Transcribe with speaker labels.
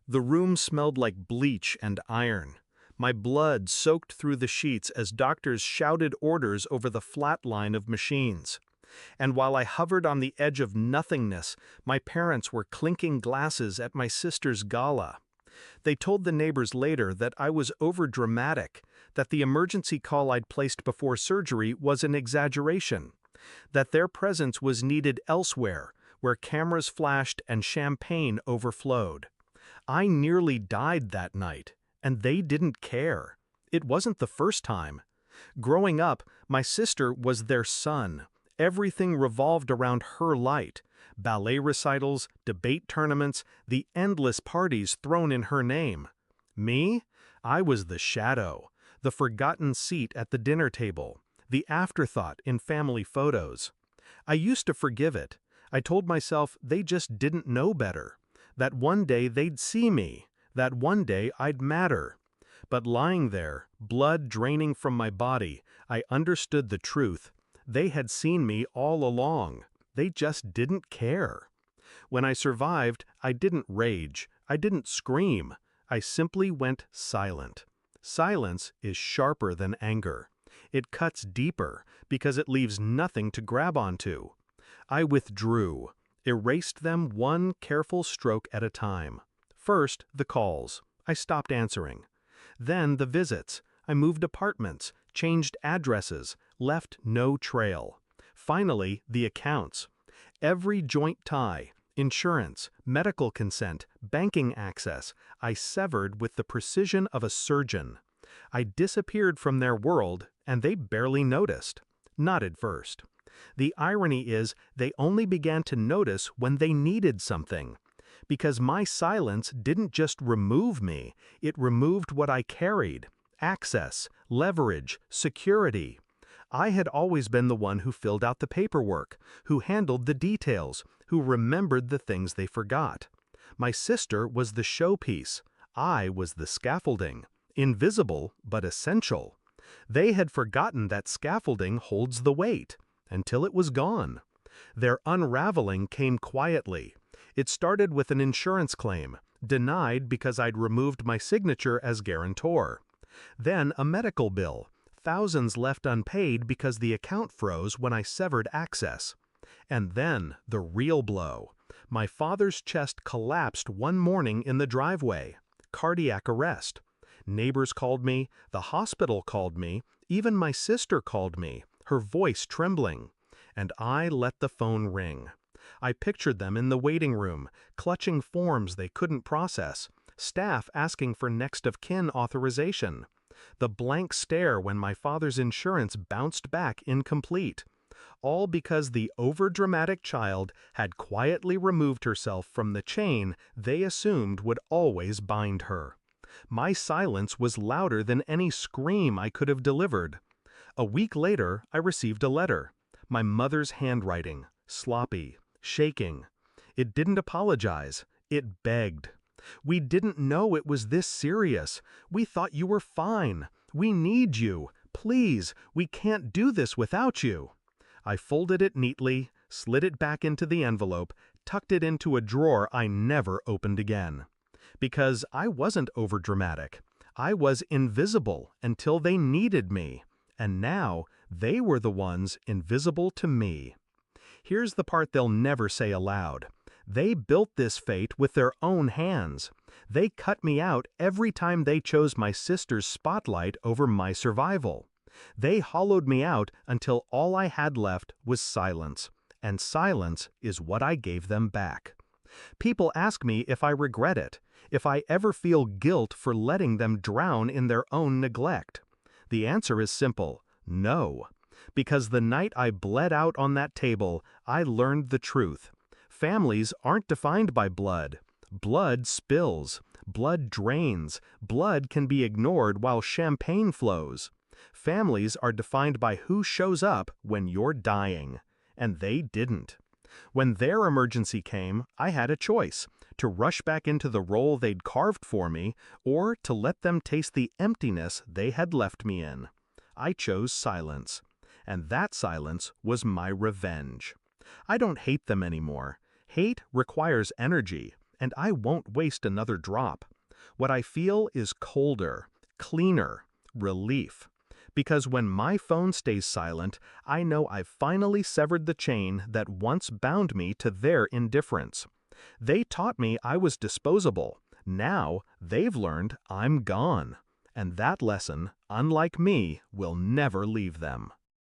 Speaker 1: The room smelled like bleach and iron. My blood soaked through the sheets as doctors shouted orders over the flat line of machines. And while I hovered on the edge of nothingness, my parents were clinking glasses at my sister's gala. They told the neighbors later that I was overdramatic, that the emergency call I'd placed before surgery was an exaggeration, that their presence was needed elsewhere, where cameras flashed and champagne overflowed. I nearly died that night, and they didn't care. It wasn't the first time. Growing up, my sister was their sun. Everything revolved around her light. Ballet recitals, debate tournaments, the endless parties thrown in her name. Me? I was the shadow, the forgotten seat at the dinner table, the afterthought in family photos. I used to forgive it. I told myself they just didn't know better, that one day they'd see me, that one day I'd matter. But lying there, blood draining from my body, I understood the truth. They had seen me all along. They just didn't care. When I survived, I didn't rage. I didn't scream. I simply went silent. Silence is sharper than anger. It cuts deeper because it leaves nothing to grab onto. I withdrew, erased them one careful stroke at a time. First, the calls. I stopped answering. Then the visits. I moved apartments, changed addresses, left no trail. Finally, the accounts. Every joint tie, insurance, medical consent, banking access, I severed with the precision of a surgeon. I disappeared from their world, and they barely noticed. Not at first. The irony is, they only began to notice when they needed something. Because my silence didn't just remove me, it removed what I carried. Access, leverage, security. I had always been the one who filled out the paperwork, who handled the details, who remembered the things they forgot. My sister was the showpiece. I was the scaffolding. Invisible, but essential. They had forgotten that scaffolding holds the weight, until it was gone. Their unraveling came quietly. It started with an insurance claim, denied because I'd removed my signature as guarantor. Then a medical bill, thousands left unpaid because the account froze when I severed access. And then the real blow. My father's chest collapsed one morning in the driveway. Cardiac arrest. Neighbors called me, the hospital called me, even my sister called me, her voice trembling. And I let the phone ring. I pictured them in the waiting room, clutching forms they couldn't process, staff asking for next of kin authorization. The blank stare when my father's insurance bounced back incomplete. All because the overdramatic child had quietly removed herself from the chain they assumed would always bind her. My silence was louder than any scream I could have delivered. A week later, I received a letter. My mother's handwriting, sloppy, shaking. It didn't apologize. It begged. We didn't know it was this serious. We thought you were fine. We need you. Please, we can't do this without you. I folded it neatly, slid it back into the envelope, tucked it into a drawer I never opened again. Because I wasn't overdramatic. I was invisible until they needed me. And now they were the ones invisible to me. Here's the part they'll never say aloud. They built this fate with their own hands. They cut me out every time they chose my sister's spotlight over my survival. They hollowed me out until all I had left was silence. And silence is what I gave them back. People ask me if I regret it, if I ever feel guilt for letting them drown in their own neglect. The answer is simple, no. Because the night I bled out on that table, I learned the truth. Families aren't defined by blood. Blood spills. Blood drains. Blood can be ignored while champagne flows. Families are defined by who shows up when you're dying. And they didn't. When their emergency came, I had a choice, to rush back into the role they'd carved for me, or to let them taste the emptiness they had left me in. I chose silence. And that silence was my revenge. I don't hate them anymore. Hate requires energy. and I won't waste another drop. What I feel is colder, cleaner, relief. Because when my phone stays silent, I know I've finally severed the chain that once bound me to their indifference. They taught me I was disposable. Now they've learned I'm gone. And that lesson, unlike me, will never leave them.